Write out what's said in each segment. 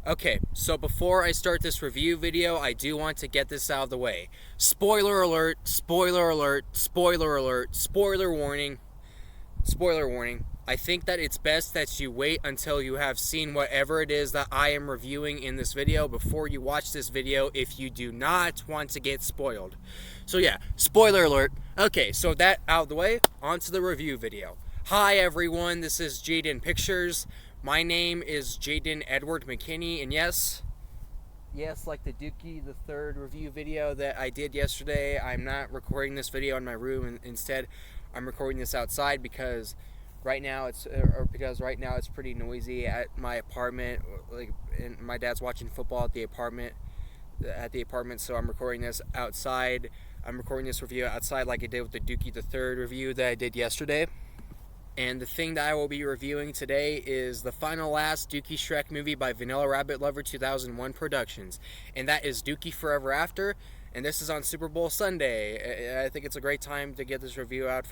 Okay, so before I start this review video, I do want to get this out of the way. Spoiler alert, spoiler alert, spoiler alert, spoiler warning, spoiler warning. I think that it's best that you wait until you have seen whatever it is that I am reviewing in this video before you watch this video if you do not want to get spoiled. So yeah, spoiler alert. Okay, so that out of the way, on to the review video. Hi everyone, this is Jaden Pictures. My name is Jaden Edward McKinney, and yes, like the Dukey the Third review video that I did yesterday, I'm not recording this video in my room, and instead I'm recording this outside because right now it's pretty noisy at my apartment. And my dad's watching football at the apartment, so I'm recording this outside. I'm recording this review outside like I did with the Dukey the Third review that I did yesterday. And the thing that I will be reviewing today is the final last Dukey Shrek movie by Vanilla Rabbit Lover 2001 Productions. And that is Dukey Forever After. And this is on Super Bowl Sunday. I think it's a great time to get this review out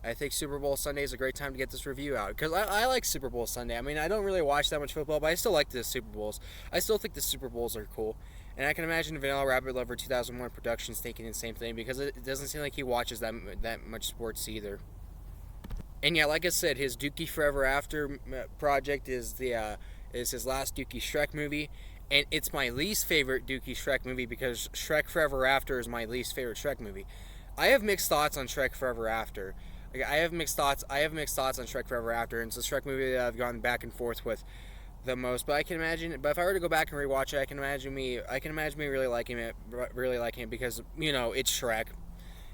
I think Super Bowl Sunday is a great time to get this review out. Because I like Super Bowl Sunday. I mean, I don't really watch that much football, but I still like the Super Bowls. I still think the Super Bowls are cool. And I can imagine Vanilla Rabbit Lover 2001 Productions thinking the same thing, because it doesn't seem like he watches that much sports either. And yeah, like I said, his Dukey Forever After project is his last Dukey Shrek movie, and it's my least favorite Dukey Shrek movie because Shrek Forever After is my least favorite Shrek movie. I have mixed thoughts on Shrek Forever After. I have mixed thoughts on Shrek Forever After, and it's a Shrek movie that I've gone back and forth with the most. But I can imagine, but if I were to go back and rewatch it, I can imagine me really liking it because it's Shrek.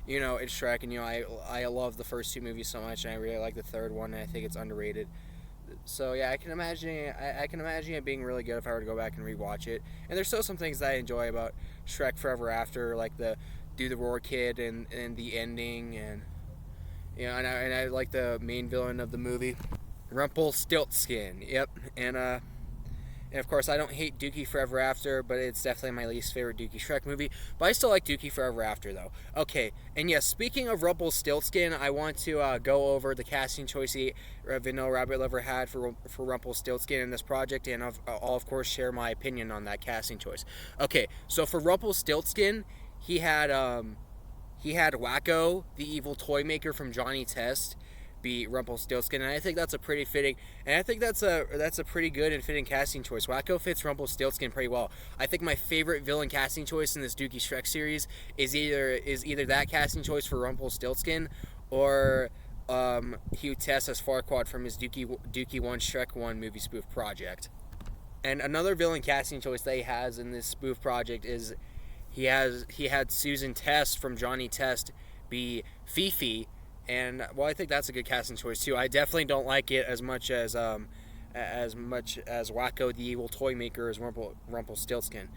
It's Shrek, and I love the first two movies so much, and I really like the third one, and I think it's underrated. So yeah, I can imagine it being really good if I were to go back and rewatch it. And there's still some things that I enjoy about Shrek Forever After, like the Do the Roar Kid and the ending, and and I like the main villain of the movie, Rumpelstiltskin. Yep, and of course, I don't hate Dukey Forever After, but it's definitely my least favorite Dukey Shrek movie. But I still like Dukey Forever After, though. Okay, and yes, speaking of Rumpelstiltskin, I want to go over the casting choice Vanilla Rabbit Lover had for Rumpelstiltskin in this project, and I'll, of course, share my opinion on that casting choice. Okay, so for Rumpelstiltskin, he had Wacko, the evil toy maker from Johnny Test, be Rumpelstiltskin, and I think that's a pretty fitting, and I think that's a pretty good and fitting casting choice. Wacko fits Rumpelstiltskin pretty well. I think my favorite villain casting choice in this Dukey Shrek series is either that casting choice for Rumpelstiltskin or Hugh Tess as Farquaad from his Dukey 1 Shrek 1 movie spoof project. And another villain casting choice that he has in this spoof project is he had Susan Test from Johnny Test be Fifi. And well, I think that's a good casting choice too. I definitely don't like it as much as Wacko the evil toy maker as Rumpelstiltskin.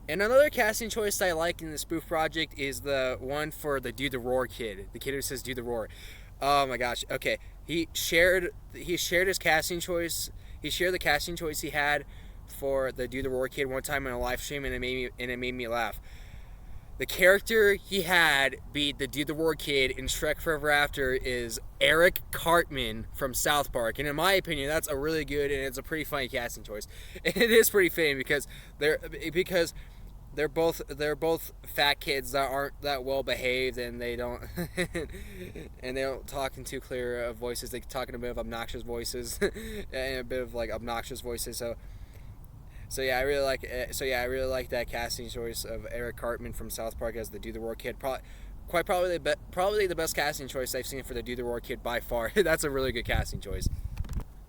And another casting choice that I like in the spoof project is the one for the Do the Roar kid, the kid who says Do the Roar. Oh my gosh. Okay, he shared his casting choice. He shared the casting choice he had for the Do the Roar kid one time in a live stream, and it made me laugh. The character he had be the Do the Roar Kid in Shrek Forever After is Eric Cartman from South Park, and in my opinion, that's a really good and it's a pretty funny casting choice. And it is pretty fitting because they're both fat kids that aren't that well behaved, and they don't talk in too clear of voices. They talk in a bit of obnoxious voices and a bit of like obnoxious voices. So yeah, I really like that casting choice of Eric Cartman from South Park as the Do the Roar Kid. Probably the best casting choice I've seen for the Do the Roar Kid by far. That's a really good casting choice.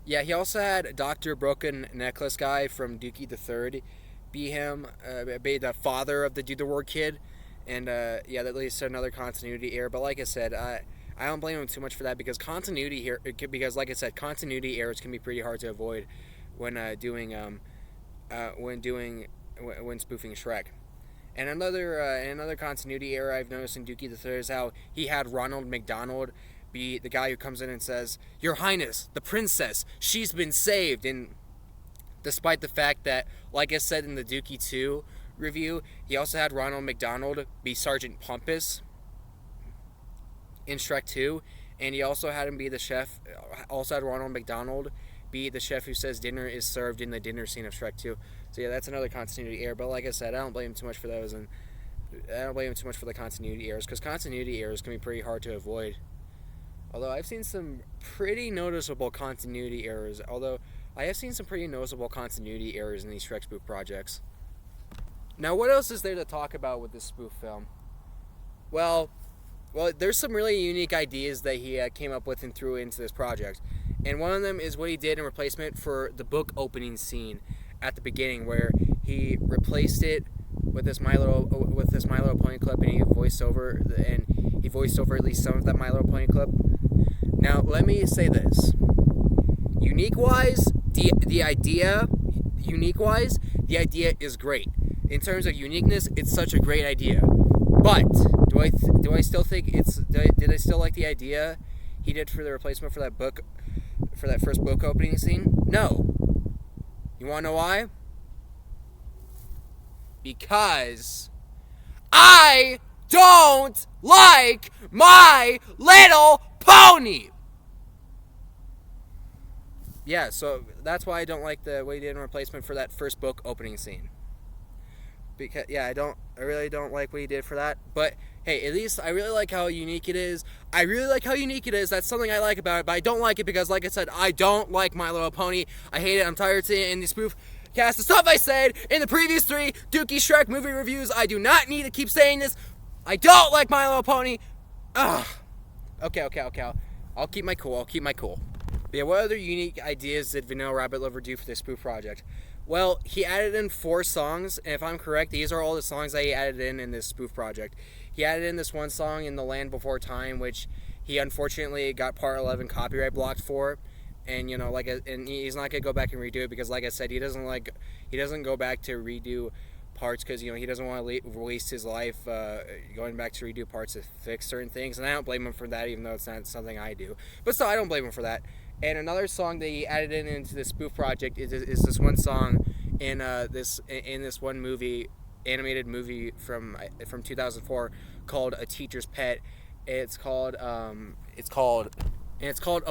Yeah, he also had Dr. Broken Necklace guy from Dukey the Third be the father of the Do the Roar Kid, and yeah, that leads to another continuity error. But like I said, I don't blame him too much for that because continuity errors can be pretty hard to avoid when spoofing Shrek. And another continuity error I've noticed in Dukey the Third is how he had Ronald McDonald be the guy who comes in and says, "Your Highness, the princess, she's been saved." And despite the fact that, like I said in the Dukey 2 review, he also had Ronald McDonald be Sergeant Pumpus in Shrek 2, and he also had him be the chef. Also had Ronald McDonald be the chef who says dinner is served in the dinner scene of Shrek 2. So yeah, that's another continuity error. But like I said, I don't blame him too much for those, and I don't blame him too much for the continuity errors, because continuity errors can be pretty hard to avoid. Although I've seen some pretty noticeable continuity errors. Although I have seen some pretty noticeable continuity errors in these Shrek spoof projects. Now, what else is there to talk about with this spoof film? Well, there's some really unique ideas that he came up with and threw into this project. And one of them is what he did in replacement for the book opening scene at the beginning, where he replaced it with this My Little Pony clip, and he voiced over at least some of that My Little Pony clip. Now, let me say this: unique-wise, the idea is great. In terms of uniqueness, it's such a great idea. But do I still think did I still like the idea he did for the replacement for that book, for that first book opening scene? No. You want to know why? Because I don't like My Little Pony. Yeah, so that's why I don't like the way he did in replacement for that first book opening scene. Because I really don't like what he did for that. But hey, at least I really like how unique it is. That's something I like about it. But I don't like it because, like I said, I don't like My Little Pony. I hate it. I'm tired of seeing it in the spoof cast. The stuff I said in the previous 3 Dukey Shrek movie reviews. I do not need to keep saying this. I don't like My Little Pony. Ugh. Okay. I'll keep my cool. But yeah, what other unique ideas did Vanilla Rabbit Lover do for this spoof project? Well, he added in 4 songs, and if I'm correct, these are all the songs that he added in this spoof project. He added in this one song, In the Land Before Time, which he unfortunately got Part 11 copyright blocked for, and and he's not gonna go back and redo it because, like I said, he doesn't go back to redo parts because he doesn't want to waste his life going back to redo parts to fix certain things, and I don't blame him for that, even though it's not something I do. But still, I don't blame him for that. And another song that he added into the spoof project is this one song in this one movie, animated movie from 2004 called A Teacher's Pet. It's called A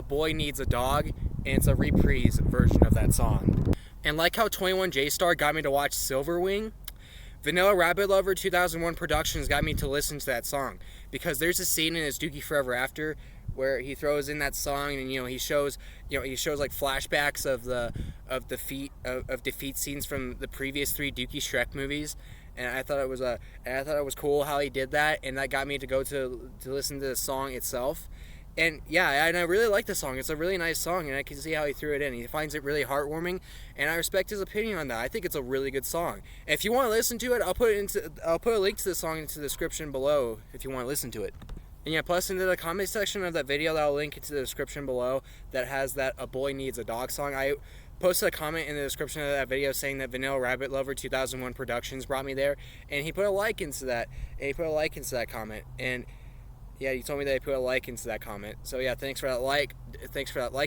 Boy Needs a Dog, and it's a reprise version of that song. And like how 21J Star got me to watch Silverwing, Vanilla Rabbit Lover 2001 Productions got me to listen to that song, because there's a scene in his Dukey Forever After where he throws in that song, and he shows like flashbacks of defeat scenes from the previous 3 Dukey Shrek movies, and I thought it was cool how he did that, and that got me to go to listen to the song itself. And yeah, and I really like the song. It's a really nice song, and I can see how he threw it in. He finds it really heartwarming, and I respect his opinion on that. I think it's a really good song. If you want to listen to it, I'll put a link to the song into the description below if you want to listen to it. And yeah, plus into the comment section of that video that I'll link into the description below that has that A Boy Needs a Dog song, I posted a comment in the description of that video saying that Vanilla Rabbit Lover 2001 Productions brought me there, and he put a like into that. Comment, and yeah, he told me that he put a like into that comment. So yeah, thanks for that like,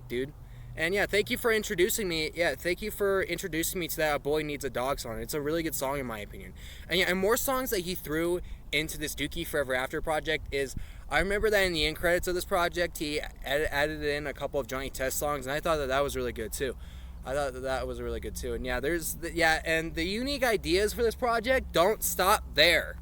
dude. And yeah, thank you for introducing me. Yeah, thank you for introducing me to that A Boy Needs a Dog song. It's a really good song in my opinion. And yeah, and more songs that he threw into this Dukey Forever After project is, I remember that in the end credits of this project, he added in a couple of Johnny Test songs, and I thought that was really good too. And yeah, and the unique ideas for this project don't stop there.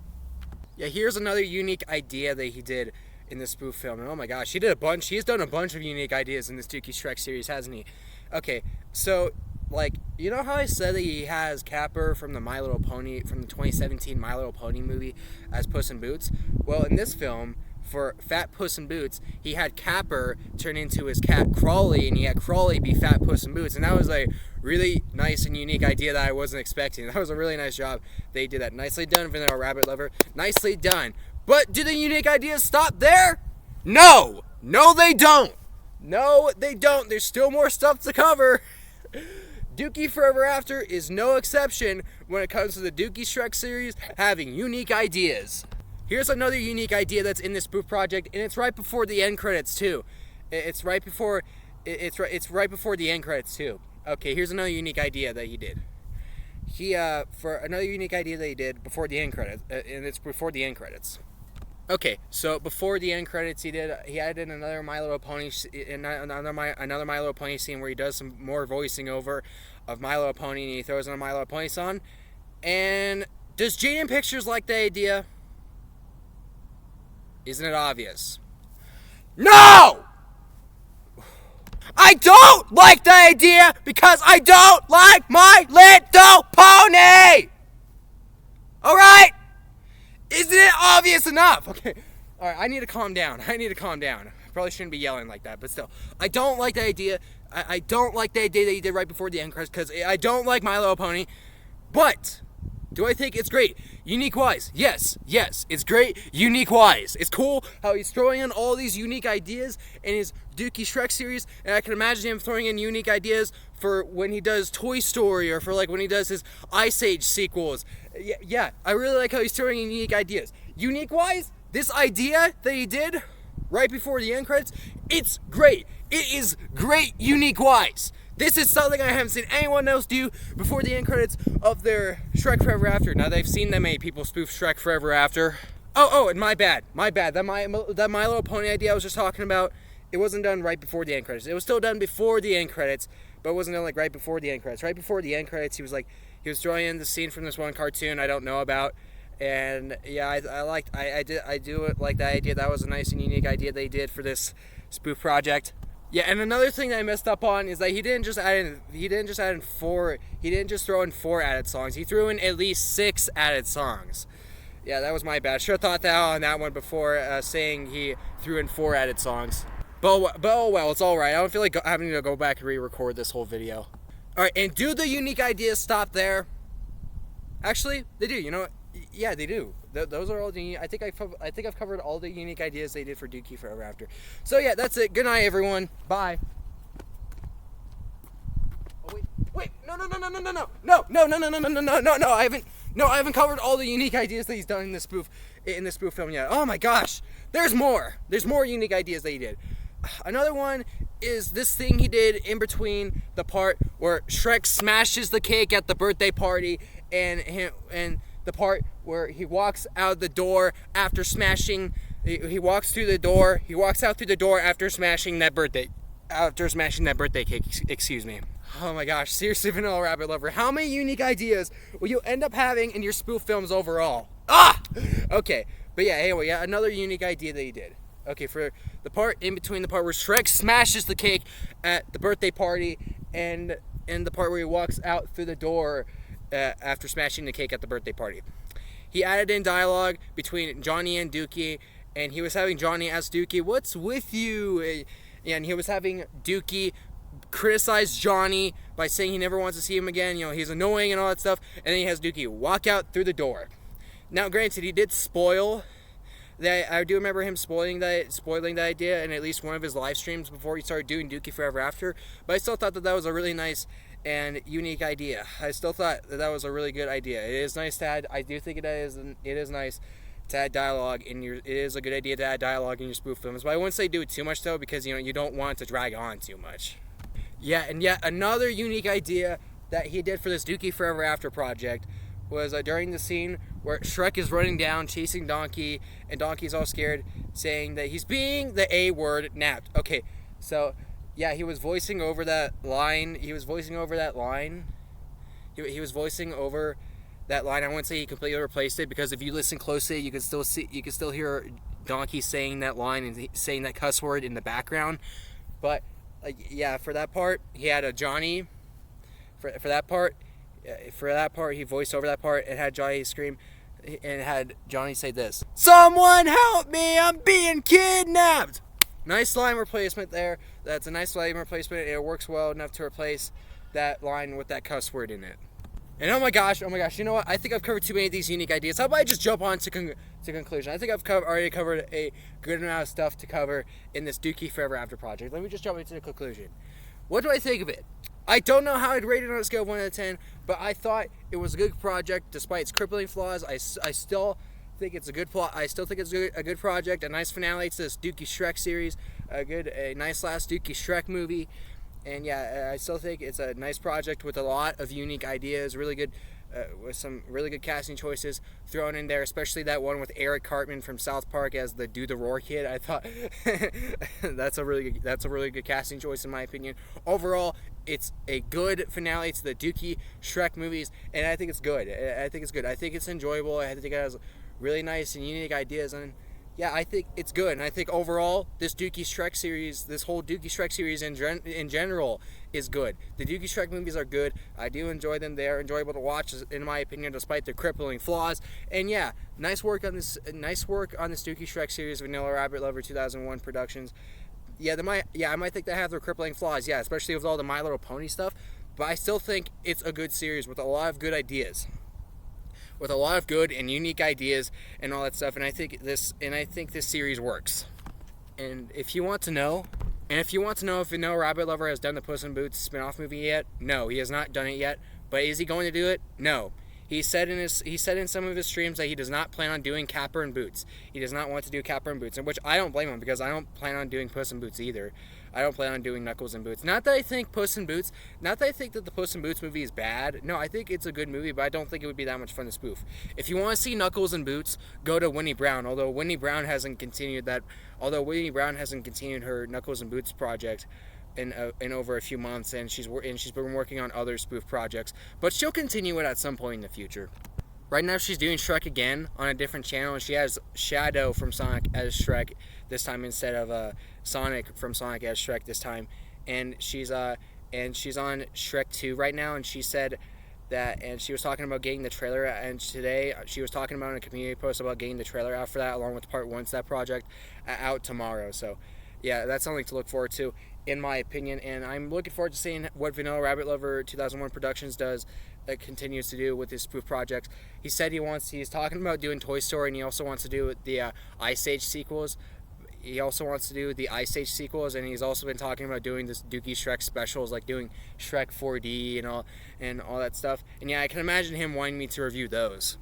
Yeah, here's another unique idea that he did in this spoof film. And oh my gosh, he's done a bunch of unique ideas in this Dukey Shrek series, hasn't he? Okay, so, like, you know how I said that he has Capper from the 2017 My Little Pony movie as Puss in Boots? Well, in this film, for Fat Puss in Boots, he had Capper turn into his cat Crawley, and he had Crawley be Fat Puss in Boots, and that was a really nice and unique idea that I wasn't expecting. That was a really nice job. They did that. Nicely done, Vanilla Rabbit Lover. Nicely done. But do the unique ideas stop there? No! No, they don't! No, they don't. There's still more stuff to cover. Dukey Forever After is no exception when it comes to the Dukey Shrek series having unique ideas. Here's another unique idea that's in this spoof project, and it's right before the end credits too. It's right before the end credits too. Okay, here's another unique idea that he did. Before the end credits, and it's before the end credits. Okay, so before the end credits, he added another My Little Pony, another My Little Pony scene where he does some more voicing over of My Little Pony, and he throws in a My Little Pony song. And does Jaden Pictures like the idea? Isn't it obvious? No! I don't like the idea because I don't like My Little Pony! Alright? Isn't it obvious enough? Okay. Alright, I need to calm down. I probably shouldn't be yelling like that, but still. I don't like the idea. I don't like the idea that he did right before the end credits because I don't like My Little Pony. But do I think it's great? Unique wise. Yes, it's great. Unique wise. It's cool how he's throwing in all these unique ideas in his Dukey Shrek series, and I can imagine him throwing in unique ideas for when he does Toy Story or for like when he does his Ice Age sequels. Yeah, I really like how he's throwing in unique ideas. Unique wise, this idea that he did right before the end credits, it's great. It is great unique wise. This is something I haven't seen anyone else do before the end credits of their Shrek Forever After. Now, they've seen that many people spoof Shrek Forever After. Oh, and my bad. That My Little Pony idea I was just talking about, it wasn't done right before the end credits. It was still done before the end credits, but it wasn't done like right before the end credits. Right before the end credits, he was throwing in the scene from this one cartoon I don't know about. And yeah, I do like that idea. That was a nice and unique idea they did for this spoof project. Yeah, and another thing that I messed up on is that he didn't just throw in 4 added songs. He threw in at least 6 added songs. Yeah, that was my bad. Should have thought that on that one before saying he threw in 4 added songs. But oh well, it's all right. I don't feel like having to go back and re-record this whole video. All right, and do the unique ideas stop there? Actually, they do. You know what? Yeah, they do. Those are all the. I think I've covered all the unique ideas they did for Dukey Forever After. So yeah, that's it. Good night, everyone. Bye. Oh wait, no. I haven't covered all the unique ideas that he's done in this spoof film yet. Oh my gosh, there's more. There's more unique ideas that he did. Another one is this thing he did in between the part where Shrek smashes the cake at the birthday party and the part where he walks out the door after smashing. He walks through the door. He walks out through the door after smashing that birthday cake. Excuse me. Oh my gosh, seriously, Vanilla Rabbit Lover, how many unique ideas will you end up having in your spoof films overall? Okay, but yeah, anyway, another unique idea that he did. Okay, for the part in between the part where Shrek smashes the cake at the birthday party and the part where he walks out through the door after smashing the cake at the birthday party. He added in dialogue between Johnny and Dukey, and he was having Johnny ask Dukey, "What's with you?" And he was having Dukey criticize Johnny by saying he never wants to see him again. You know, he's annoying and all that stuff. And then he has Dukey walk out through the door. Now, granted, he did spoil that. I do remember him spoiling the idea in at least one of his live streams before he started doing Dukey Forever After. But I still thought that was a really nice and unique idea. I still thought that was a really good idea. It is nice to add. I do think it is nice to add dialogue in your. It is a good idea to add dialogue in your spoof films. But I wouldn't say do it too much though, because you don't want it to drag on too much. Yeah, and yet another unique idea that he did for this Dukey Forever After project was during the scene where Shrek is running down chasing Donkey, and Donkey's all scared, saying that he's being the A word napped. Okay, so yeah, he was voicing over that line. He was voicing over that line. I wouldn't say he completely replaced it, because if you listen closely, you can still hear Donkey saying that line and saying that cuss word in the background. But for that part, he had a Johnny. For that part, he voiced over that part and had Johnny scream, and had Johnny say this: "Someone help me! I'm being kidnapped!" Nice line replacement there. That's a nice line replacement. It works well enough to replace that line with that cuss word in it. And oh my gosh, you know what? I think I've covered too many of these unique ideas. How about I just jump on to conclusion? I think I've already covered a good amount of stuff to cover in this Dukey Forever After project. Let me just jump into the conclusion. What do I think of it? I don't know how I'd rate it on a scale of 1 to 10, but I thought it was a good project despite its crippling flaws. I still think it's a good plot. I still think it's a good project, a nice finale to this Dukey Shrek series, a nice last Dukey Shrek movie. And yeah, I still think it's a nice project with a lot of unique ideas, really good with some really good casting choices thrown in there, especially that one with Eric Cartman from South Park as the Do the Roar kid. I thought that's a really good casting choice in my opinion. Overall, it's a good finale to the Dukey Shrek movies, and I think it's good. I think it's enjoyable. I think it has really nice and unique ideas, and yeah, I think it's good. And I think overall, this whole Dukey Shrek series in general is good. The Dukey Shrek movies are good. I do enjoy them. They are enjoyable to watch, in my opinion, despite their crippling flaws. And yeah, nice work on this Dukey Shrek series, Vanilla Rabbit Lover 2001 Productions. Yeah, I might think they have their crippling flaws. Yeah, especially with all the My Little Pony stuff. But I still think it's a good series with a lot of good ideas. With a lot of good and unique ideas and all that stuff, and I think this series works. And if you want to know if Vanilla Rabbit Lover has done the Puss in Boots spin-off movie yet, no, he has not done it yet. But is he going to do it? No. He said in some of his streams that he does not plan on doing Capper and Boots. He does not want to do Capper and Boots, and which I don't blame him, because I don't plan on doing Puss in Boots either. I don't plan on doing Knuckles and Boots. Not that I think that the Puss in Boots movie is bad. No, I think it's a good movie, but I don't think it would be that much fun to spoof. If you want to see Knuckles and Boots, go to Winnie Brown. Although Winnie Brown hasn't continued her Knuckles and Boots project in over a few months, and she's been working on other spoof projects, but she'll continue it at some point in the future. Right now she's doing Shrek again on a different channel, and she has Shadow from Sonic as Shrek this time instead of Sonic from Sonic as Shrek this time, and she's on Shrek 2 right now, and she said that, and she was talking about getting the trailer, and today she was talking about in a community post about getting the trailer out for that, along with part 1 to that project, out tomorrow. So yeah, that's something to look forward to, in my opinion, and I'm looking forward to seeing what Vanilla Rabbit Lover 2001 Productions continues to do with his spoof projects. He said he's talking about doing Toy Story, and he also wants to do the Ice Age sequels. And he's also been talking about doing this Dukey Shrek specials, like doing Shrek 4D and all that stuff. And yeah, I can imagine him wanting me to review those.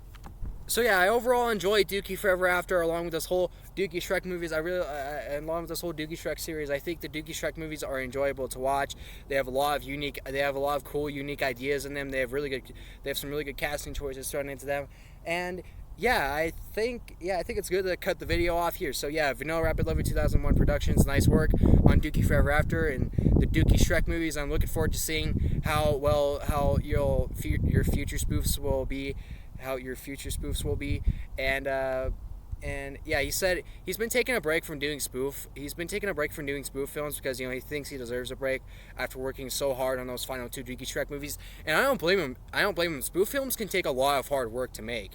So yeah, I overall enjoy Dukey Forever After, along with this whole Dukey Shrek movies. Along with this whole Dukey Shrek series, I think the Dukey Shrek movies are enjoyable to watch. They have a lot of cool, unique ideas in them. They have some really good casting choices thrown into them. And yeah, I think it's good to cut the video off here. So yeah, Vanilla Rabbit Lover 2001 Productions, nice work on Dukey Forever After and the Dukey Shrek movies. I'm looking forward to seeing how your future spoofs will be. And yeah, he said he's been taking a break from doing spoof. He's been taking a break from doing spoof films because he thinks he deserves a break after working so hard on those final 2 Dukey Shrek movies. And I don't blame him. Spoof films can take a lot of hard work to make.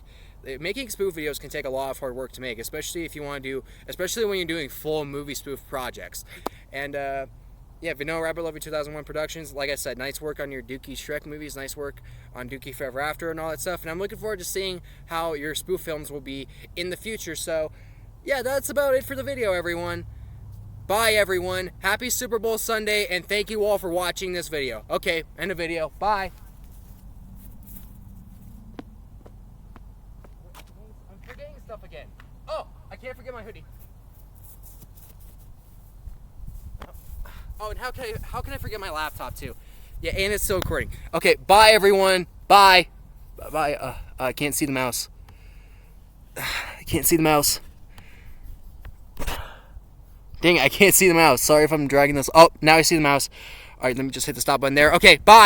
Making spoof videos can take a lot of hard work to make, especially when you're doing full movie spoof projects. And yeah, Vanilla Rabbit Lover 2001 Productions, like I said, nice work on your Dukey Shrek movies, nice work on Dukey Forever After and all that stuff, and I'm looking forward to seeing how your spoof films will be in the future. So, yeah, that's about it for the video, everyone. Bye, everyone. Happy Super Bowl Sunday, and thank you all for watching this video. Okay, end of video. Bye. I'm forgetting stuff again. Oh, I can't forget my hoodie. Oh, and how can I forget my laptop too? Yeah, and it's still recording. Okay, bye everyone. Bye. Bye. I can't see the mouse. I can't see the mouse. Dang, I can't see the mouse. Sorry if I'm dragging this. Oh, now I see the mouse. All right, let me just hit the stop button there. Okay, bye.